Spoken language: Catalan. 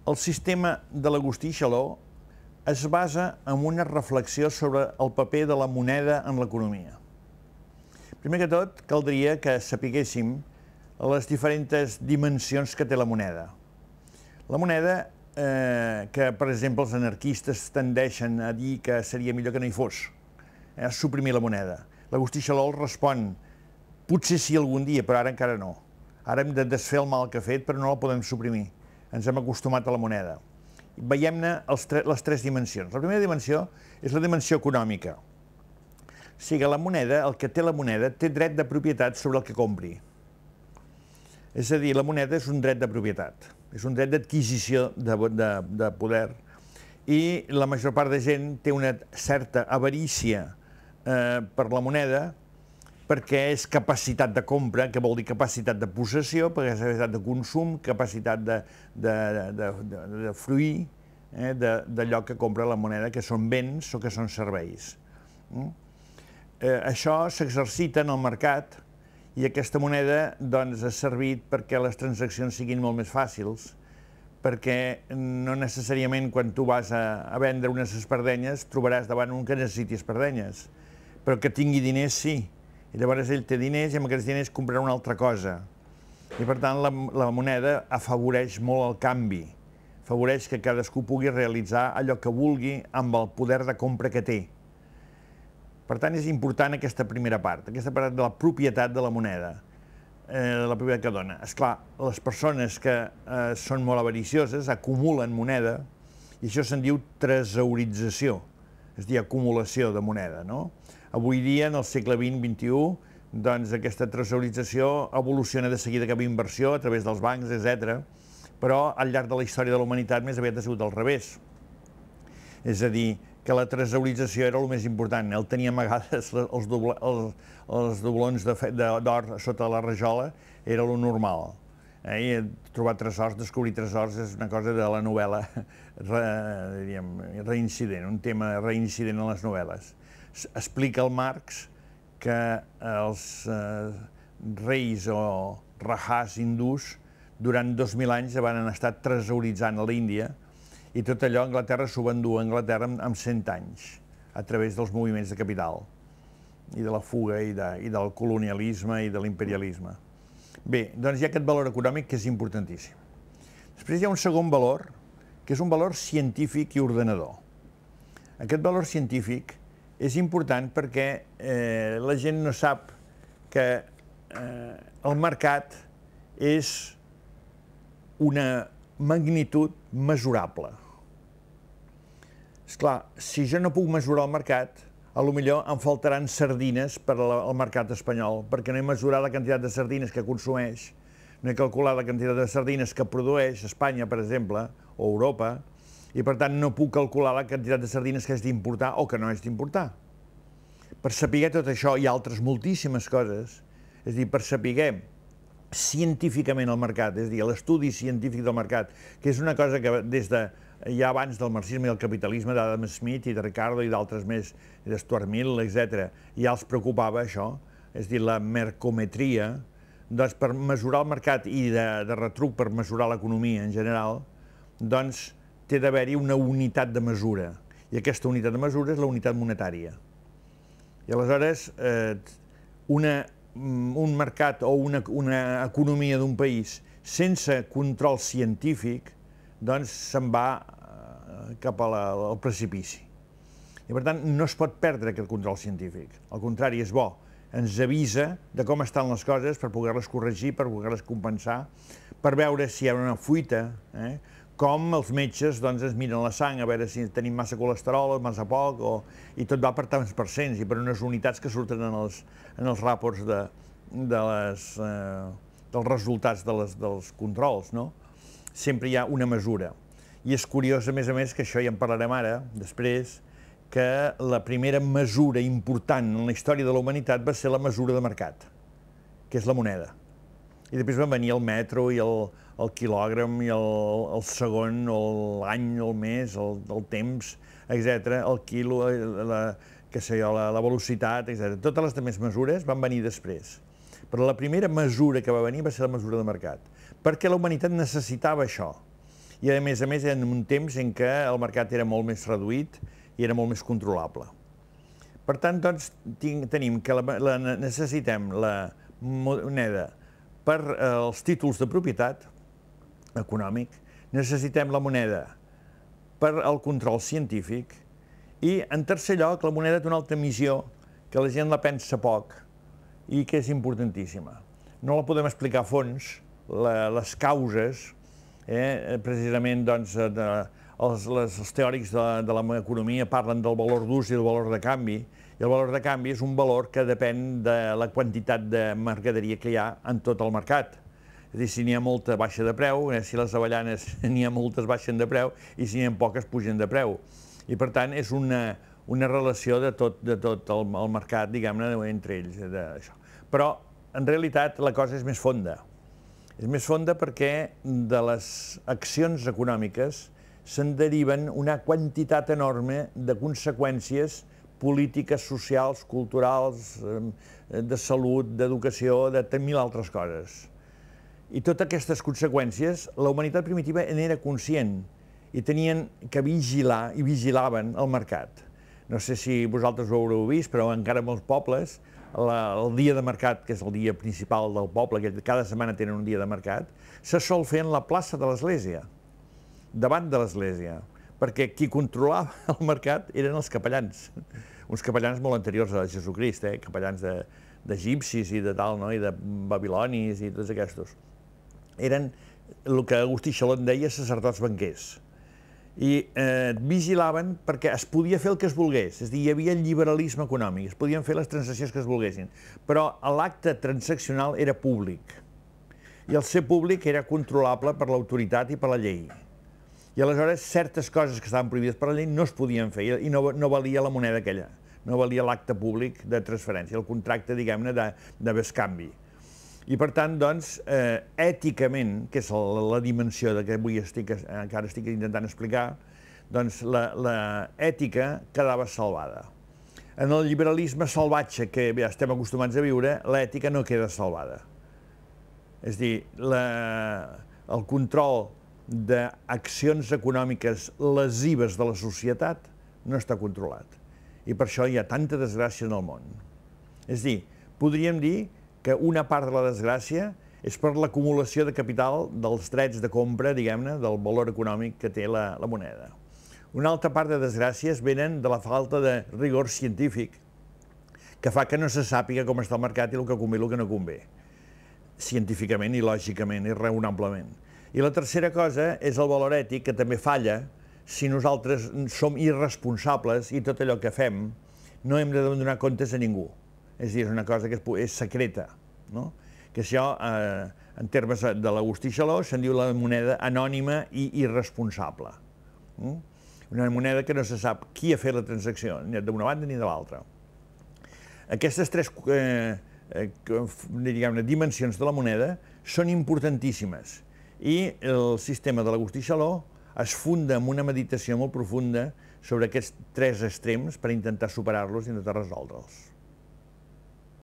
El sistema de l'Agustí Xaló es basa en una reflexió sobre el paper de la moneda en l'economia. Primer que tot, caldria que sapiguéssim les diferents dimensions que té la moneda. La moneda, que per exemple els anarquistes tendeixen a dir que seria millor que no hi fos, suprimir la moneda. L'Agustí Xaló respon, potser sí algun dia, però ara encara no. Ara hem de desfer el mal que ha fet, però no la podem suprimir. Ens hem acostumat a la moneda. Veiem-ne les tres dimensions. La primera dimensió és la dimensió econòmica. O sigui, la moneda, el que té la moneda, té dret de propietat sobre el que compri. És a dir, la moneda és un dret de propietat, és un dret d'adquisició de poder, i la major part de gent té una certa avarícia per la moneda, perquè és capacitat de compra, que vol dir capacitat de possessió, capacitat de consum, capacitat de fruir d'allò que compra la moneda, que són béns o que són serveis. Això s'exercita en el mercat i aquesta moneda ha servit perquè les transaccions siguin molt més fàcils, perquè no necessàriament quan tu vas a vendre unes espardenyes trobaràs davant un que necessiti espardenyes, però que tingui diners sí. I llavors ell té diners i amb aquests diners comprarà una altra cosa. I per tant la moneda afavoreix molt el canvi, afavoreix que cadascú pugui realitzar allò que vulgui amb el poder de compra que té. Per tant és important aquesta primera part de la propietat de la moneda, la propietat que dona. Esclar, les persones que són molt avaricioses acumulen moneda i això se'n diu tresaurització, és a dir, acumulació de moneda, no? Avui dia, en el segle XX-XXI, doncs aquesta tresaurització evoluciona de seguida cap a inversió a través dels bancs, etc. Però al llarg de la història de la humanitat més aviat ha sigut al revés. És a dir, que la tresaurització era el més important. Ell tenia amagades els doblons d'or sota la rajola, era el normal. I trobar tresors, descobrir tresors, és una cosa de la novel·la reincident, un tema reincident en les novel·les. Explica el Marx que els reis o rajars hindús durant 2.000 anys van estar tresauritzant a l'Índia i tot allò Anglaterra s'ho va endur a Anglaterra en 100 anys a través dels moviments de capital i de la fuga i del colonialisme i de l'imperialisme. Bé, doncs hi ha aquest valor econòmic que és importantíssim. Després hi ha un segon valor, que és un valor científic i ordenador. Aquest valor científic és important perquè la gent no sap que el mercat és una magnitud mesurable. Esclar, si jo no puc mesurar el mercat, potser em faltaran sardines per al mercat espanyol, perquè no he mesurat la quantitat de sardines que consumeix, no he calculat la quantitat de sardines que produeix Espanya, per exemple, o Europa, i per tant no puc calcular la quantitat de sardines que és d'importar o que no és d'importar. Per saber tot això hi ha altres moltíssimes coses, és a dir, per saber científicament el mercat, és a dir, l'estudi científic del mercat, que és una cosa que des de ja abans del marxisme i el capitalisme d'Adam Smith i de Ricardo i d'altres més, de Stuart Mill, etc., ja els preocupava això, és a dir, la mercometria, doncs per mesurar el mercat i de retruc per mesurar l'economia en general, doncs té d'haver-hi una unitat de mesura, i aquesta unitat de mesura és la unitat monetària. I aleshores, un mercat o una economia d'un país sense control científic, doncs se'n va cap al precipici. I per tant, no es pot perdre aquest control científic. Al contrari, és bo. Ens avisa de com estan les coses per poder-les corregir, per poder-les compensar, per veure si hi ha una fuita, com els metges es miren la sang a veure si tenim massa colesterol o massa poc, i tot va per tants percents i per unes unitats que surten en els ràports dels resultats dels controls. Sempre hi ha una mesura. I és curiós, a més, que això ja en parlarem ara, després, que la primera mesura important en la història de la humanitat va ser la mesura de mercat, que és la moneda. I després van venir el metro i el quilògram i el segon, l'any, el mes, el temps, etc., el quilo, la velocitat, etc. Totes les altres mesures van venir després. Però la primera mesura que va venir va ser la mesura de mercat, perquè la humanitat necessitava això. i a més en un temps en què el mercat era molt més reduït i era molt més controlable. Per tant, doncs, tenim que necessitem la moneda per als títols de propietat econòmic, necessitem la moneda per al control científic i, en tercer lloc, la moneda té una altra missió que la gent la pensa poc i que és importantíssima. No la podem explicar a fons, les causes, precisament, doncs, els teòrics de l'economia parlen del valor d'ús i del valor de canvi, i el valor de canvi és un valor que depèn de la quantitat de mercaderia que hi ha en tot el mercat. És a dir, si n'hi ha molta baixa de preu, si les avellanes n'hi ha moltes baixen de preu i si n'hi ha poques pugen de preu. I per tant és una relació de tot el mercat, diguem-ne, entre ells. Però en realitat la cosa és més fonda. És més fonda perquè de les accions econòmiques se'n deriven una quantitat enorme de conseqüències polítiques, socials, culturals, de salut, d'educació, de mil altres coses. I totes aquestes conseqüències, la humanitat primitiva n'era conscient i tenien que vigilar i vigilaven el mercat. No sé si vosaltres ho haureu vist, però encara en molts pobles, el dia de mercat, que és el dia principal del poble, que cada setmana tenen un dia de mercat, se sol fer en la plaça de l'església, davant de l'església, perquè qui controlava el mercat eren els capellans, uns capellans molt anteriors a Jesucrist, capellans d'egipcis i de tal, i de babilonis i tots aquests. Eren el que Agustí Xaló en deia sacerdots banquers. I vigilaven perquè es podia fer el que es volgués, és a dir, hi havia el lliberalisme econòmic, es podien fer les transaccions que es volguessin, però l'acte transaccional era públic, i el ser públic era controlable per l'autoritat i per la llei. I aleshores certes coses que estaven prohibides per la llei no es podien fer i no valia la moneda aquella, no valia l'acte públic de transferència, el contracte, diguem-ne, de bescanvi. I per tant, doncs, èticament, que és la dimensió que avui encara estic intentant explicar, doncs l'ètica quedava salvada. En el liberalisme salvatge que ja estem acostumats a viure, l'ètica no queda salvada. És a dir, el control d'accions econòmiques lesives de la societat no està controlat. I per això hi ha tanta desgràcia en el món. És a dir, podríem dir que una part de la desgràcia és per l'acumulació de capital dels drets de compra, diguem-ne, del valor econòmic que té la moneda. Una altra part de desgràcies venen de la falta de rigor científic, que fa que no se sàpiga com està el mercat i el que convé i el que no convé, científicament i lògicament i raonablement. I la tercera cosa és el valor ètic, que també falla si nosaltres som irresponsables i tot allò que fem no hem de donar comptes a ningú. És a dir, és una cosa que és secreta, que això, en termes de l'Agustí Xaló, se'n diu la moneda anònima i irresponsable. Una moneda que no se sap qui ha fet la transacció, ni d'una banda ni de l'altra. Aquestes tres dimensions de la moneda són importantíssimes i el sistema de l'Agustí Xaló es funda en una meditació molt profunda sobre aquests tres extrems per intentar superar-los i intentar resoldre'ls.